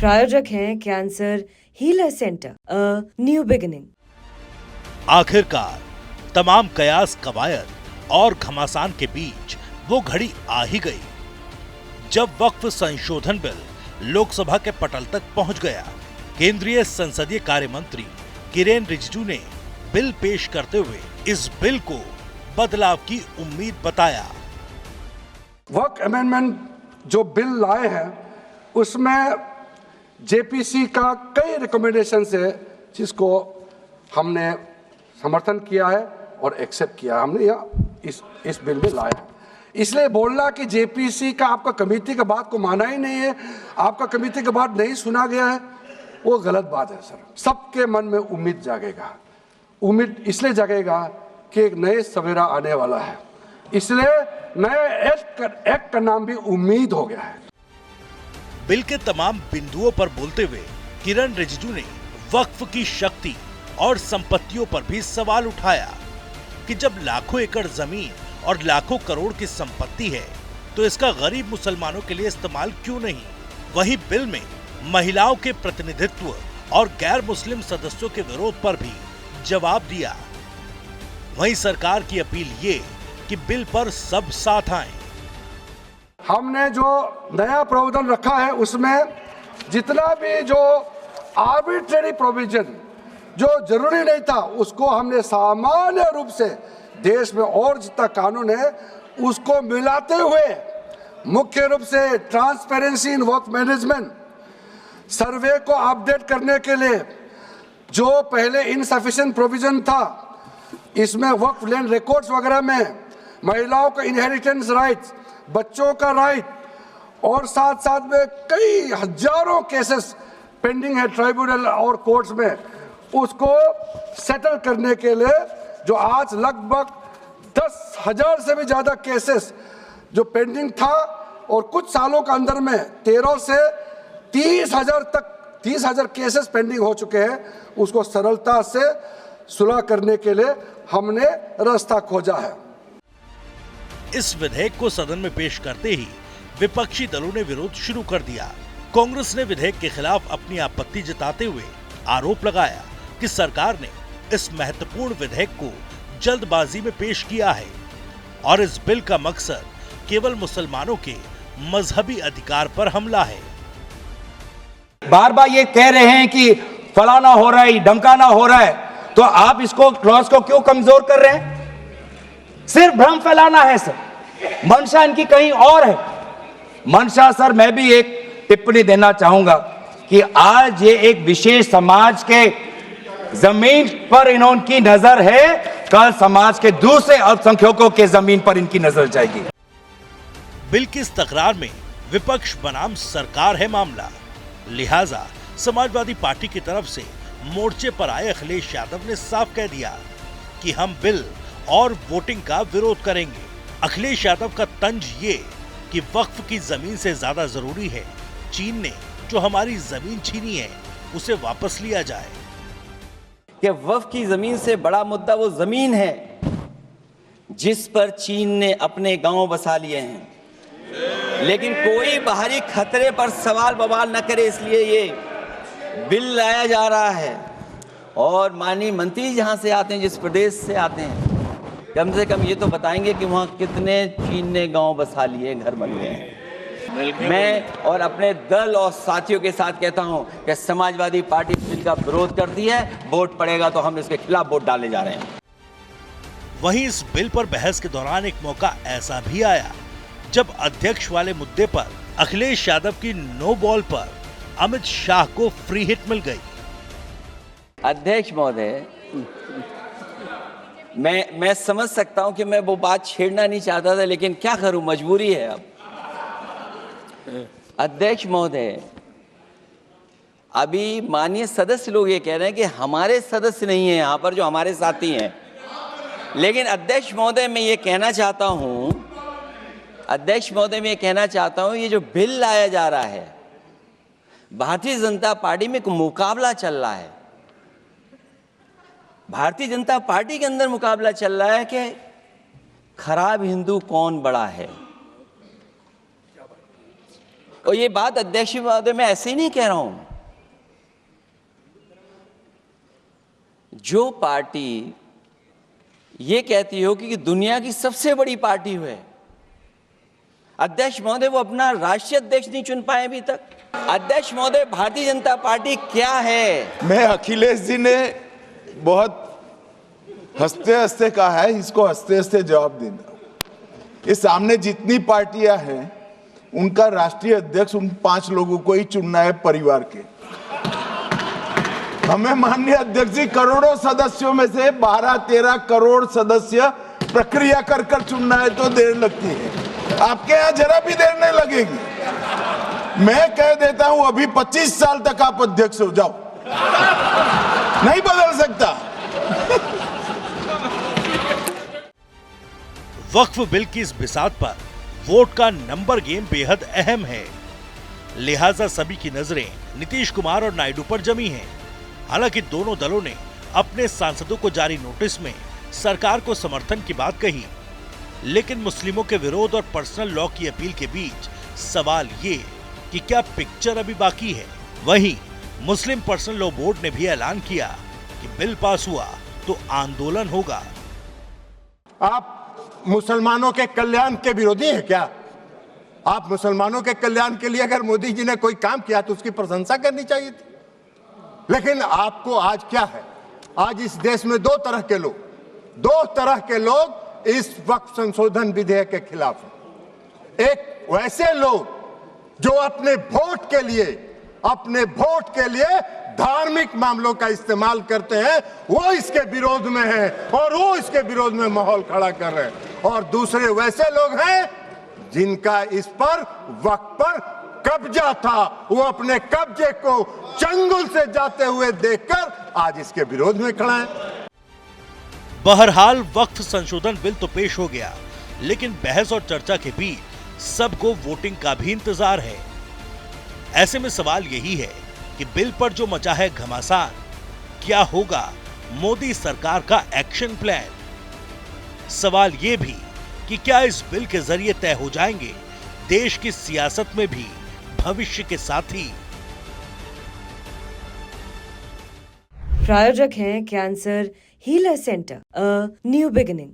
प्रायोजक हैं cancer healer centre, a new beginning. आखिरकार तमाम कयास कवायद और घमासान के बीच वो घड़ी आ ही गई जब वक्फ संशोधन बिल लोकसभा के पटल तक पहुंच गया। केंद्रीय संसदीय कार्य मंत्री किरेन रिजिजू ने बिल पेश करते हुए इस बिल को बदलाव की उम्मीद बताया। वक्फ अमेंडमेंट जो बिल लाए हैं उसमें जेपीसी का कई रिकमेंडेशंस है जिसको हमने समर्थन किया है और एक्सेप्ट किया। हमने यह इस बिल में लाया। इसलिए बोलना कि जेपीसी का आपका कमेटी का बात को माना ही नहीं है, आपका कमेटी का बात नहीं सुना गया है, वो गलत बात है सर। सबके मन में उम्मीद जागेगा। उम्मीद इसलिए जागेगा कि एक नए सवेरा आने वाला है, इसलिए नए एक्ट का नाम भी उम्मीद हो गया है। बिल के तमाम बिंदुओं पर बोलते हुए किरेन रिजिजू ने वक्फ की शक्ति और संपत्तियों पर भी सवाल उठाया कि जब लाखों एकड़ जमीन और लाखों करोड़ की संपत्ति है तो इसका गरीब मुसलमानों के लिए इस्तेमाल क्यों नहीं। वहीं बिल में महिलाओं के प्रतिनिधित्व और गैर मुस्लिम सदस्यों के विरोध पर भी जवाब दिया। वहीं सरकार की अपील ये कि बिल पर सब साथ आएं। हमने जो नया प्रावधान रखा है उसमें जितना भी जो आर्बिट्रेरी प्रोविजन जो जरूरी नहीं था उसको हमने सामान्य रूप से देश में और जितना कानून है उसको मिलाते हुए मुख्य रूप से ट्रांसपेरेंसी इन वक्फ मैनेजमेंट, सर्वे को अपडेट करने के लिए जो पहले इनसफिशिएंट प्रोविजन था, इसमें वक्फ लैंड रिकॉर्ड्स वगैरह में महिलाओं का इनहेरिटेंस राइट्स, बच्चों का राइट और साथ साथ में कई हजारों केसेस पेंडिंग है ट्राइब्यूनल और कोर्ट्स में, उसको सेटल करने के लिए जो आज लगभग 10,000 से भी ज्यादा केसेस जो पेंडिंग था और कुछ सालों के अंदर में 13 से 30,000 केसेस पेंडिंग हो चुके हैं, उसको सरलता से सुलह करने के लिए हमने रास्ता खोजा है। इस विधेयक को सदन में पेश करते ही विपक्षी दलों ने विरोध शुरू कर दिया। कांग्रेस ने विधेयक के खिलाफ अपनी आपत्ति जताते हुए आरोप लगाया कि सरकार ने इस महत्वपूर्ण विधेयक को जल्दबाजी में पेश किया है और इस बिल का मकसद केवल मुसलमानों के मजहबी अधिकार पर हमला है। बार बार ये कह रहे हैं कि फलाना हो रहा है, धमकाना हो रहा है, तो आप इसको क्लॉज को क्यों कमजोर कर रहे हैं? सिर्फ भ्रम फैलाना है सर, मंशा इनकी कहीं और है। मंशा सर, मैं भी एक टिप्पणी देना चाहूंगा कि आज ये एक विशेष समाज के जमीन पर इनकी नजर है, कल समाज के दूसरे अल्पसंख्यकों के जमीन पर इनकी नजर जाएगी। बिल की इस तकरार में विपक्ष बनाम सरकार है मामला, लिहाजा समाजवादी पार्टी की तरफ से मोर्चे पर आए अखिलेश यादव ने साफ कह दिया कि हम बिल और वोटिंग का विरोध करेंगे। अखिलेश यादव का तंज ये कि वक्फ की जमीन से ज्यादा जरूरी है चीन ने जो हमारी जमीन छीनी है उसे वापस लिया जाए। कि वक्फ की जमीन से बड़ा मुद्दा वो जमीन है जिस पर चीन ने अपने गांव बसा लिए हैं, लेकिन कोई बाहरी खतरे पर सवाल बवाल न करे इसलिए ये बिल लाया जा रहा है। और माननीय मंत्री जहां से आते हैं, जिस प्रदेश से आते हैं, कम से कम ये तो बताएंगे कि वहां कितने चीन ने गांव बसा लिए, घर बन गए हैं। मैं और अपने दल और साथियों के साथ कहता हूं कि समाजवादी पार्टी बिल का विरोध करती है, वोट पड़ेगा तो हम इसके खिलाफ वोट डालने जा रहे हैं। वहीं इस बिल पर बहस के दौरान एक मौका ऐसा भी आया जब अध्यक्ष वाले मुद्दे पर अखिलेश यादव की नो बॉल पर अमित शाह को फ्री हिट मिल गई। अध्यक्ष महोदय, मैं समझ सकता हूं कि मैं वो बात छेड़ना नहीं चाहता था, लेकिन क्या करूं, मजबूरी है। अब अध्यक्ष महोदय, अभी माननीय सदस्य लोग ये कह रहे हैं कि हमारे सदस्य नहीं है यहाँ पर जो हमारे साथी हैं, लेकिन अध्यक्ष महोदय मैं ये कहना चाहता हूँ, ये जो बिल लाया जा रहा है, भारतीय जनता पार्टी में एक मुकाबला चल रहा है। भारतीय जनता पार्टी के अंदर मुकाबला चल रहा है कि खराब हिंदू कौन बड़ा है। और ये बात अध्यक्ष महोदय मैं ऐसे ही नहीं कह रहा हूं। जो पार्टी ये कहती हो कि दुनिया की सबसे बड़ी पार्टी है, अध्यक्ष महोदय वो अपना राष्ट्रीय अध्यक्ष नहीं चुन पाए अभी तक। अध्यक्ष महोदय, भारतीय जनता पार्टी क्या है? मैं अखिलेश जी ने बहुत हंसते हंसते कहा है, इसको हंसते हंसते जवाब देना। ये सामने जितनी पार्टियां हैं उनका राष्ट्रीय अध्यक्ष उन 5 लोगों को ही चुनना है परिवार के। हमें माननीय अध्यक्ष जी करोड़ों सदस्यों में से 12-13 करोड़ सदस्य प्रक्रिया कर कर चुनना है तो देर लगती है। आपके यहाँ जरा भी देर नहीं लगेगी। मैं कह देता हूं अभी 25 साल तक आप अध्यक्ष हो जाओ, नहीं बदल सकता। वक्फ बिल की इस बिसात पर वोट का नंबर गेम बेहद अहम है, लिहाजा सभी की नजरें नीतीश कुमार और नायडू पर जमी हैं। हालांकि दोनों दलों ने अपने सांसदों को जारी नोटिस में सरकार को समर्थन की बात कही, लेकिन मुस्लिमों के विरोध और पर्सनल लॉ की अपील के बीच सवाल ये कि क्या पिक्चर अभी बाकी है। वहीं मुस्लिम पर्सनल लॉ बोर्ड ने भी ऐलान किया कि बिल पास हुआ तो आंदोलन होगा। आप मुसलमानों के कल्याण के विरोधी हैं क्या? आप मुसलमानों के कल्याण के लिए अगर मोदी जी ने कोई काम किया तो उसकी प्रशंसा करनी चाहिए थी। लेकिन आपको आज क्या है, आज इस देश में दो तरह के लोग इस वक्त संशोधन विधेयक के खिलाफ हैं। एक वैसे लोग जो अपने वोट के लिए धार्मिक मामलों का इस्तेमाल करते हैं, वो इसके विरोध में हैं और वो इसके विरोध में माहौल खड़ा कर रहे हैं। और दूसरे वैसे लोग हैं जिनका इस पर वक्त पर कब्जा था, वो अपने कब्जे को चंगुल से जाते हुए देखकर आज इसके विरोध में खड़ा है। बहरहाल वक्फ संशोधन बिल तो पेश हो गया, लेकिन बहस और चर्चा के बीच सबको वोटिंग का भी इंतजार है। ऐसे में सवाल यही है कि बिल पर जो मचा है घमासान, क्या होगा मोदी सरकार का एक्शन प्लान? सवाल ये भी कि क्या इस बिल के जरिए तय हो जाएंगे देश की सियासत में भी भविष्य के साथी? प्रायोजक हैं cancer healer centre, a new beginning.